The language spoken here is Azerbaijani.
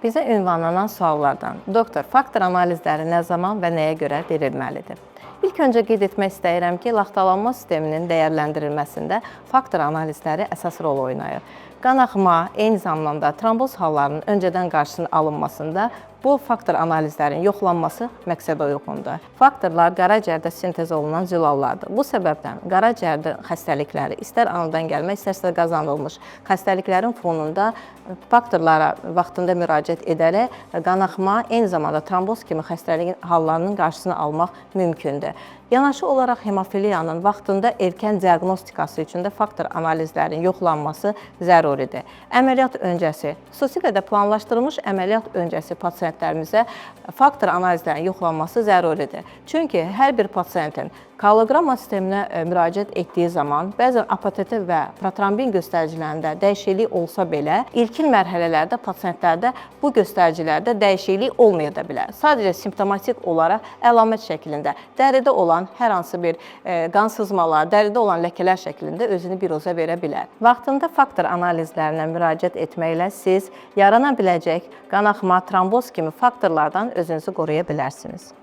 Bizə ünvanlanan suallardan doktor, faktor analizləri nə zaman və nəyə görə verilməlidir? İlk öncə qeyd etmək istəyirəm ki, laxtalanma sisteminin dəyərləndirilməsində faktor analizləri əsas rol oynayır. Qanaxma, eyni zamanda tromboz hallarının öncədən qarşısının alınmasında bu faktor analizlərin yoxlanması məqsədə uyğundur. Faktorlar qaraciyərdə sintez olunan zülallardır. Bu səbəbdən qaraciyərdə xəstəlikləri istər anadan gəlmə, istərsə qazanılmış xəstəliklərin fonunda faktorlara vaxtında müraciət edərək qanaxma, eyni zamanda tromboz kimi xəstəliyin hallarının qarşısını almaq mümkündür. Yanaşı olaraq hemofiliyanın vaxtında erkən diaqnostikası üçün də faktor analizlərin yoxlanması zəruridir. Əməliyyat öncəsi, xüsusilə də planlaşdırılmış əməliyyat öncəsi pasientlərimizə faktor analizlərin yoxlanması zəruridir. Çünki hər bir pasientin kardioqramma sisteminə müraciət etdiyi zaman bəzən APTT və protrombin göstəricilərində dəyişiklik olsa belə, ilkin mərhələlərdə pasientlərdə bu göstəricilərdə dəyişiklik olmaya da bilər. Sadəcə simptomatik olaraq əlamət şəklində dəridə olan hər hansı bir qan sızmalar, dəridə olan ləkələr şəklində özünü biroza verə bilər. Vaxtında faktor analizlərinə müraciət etməklə siz yarana biləcək qanaxma, tromboz kimi faktorlardan özünüzü qoruya bilərsiniz.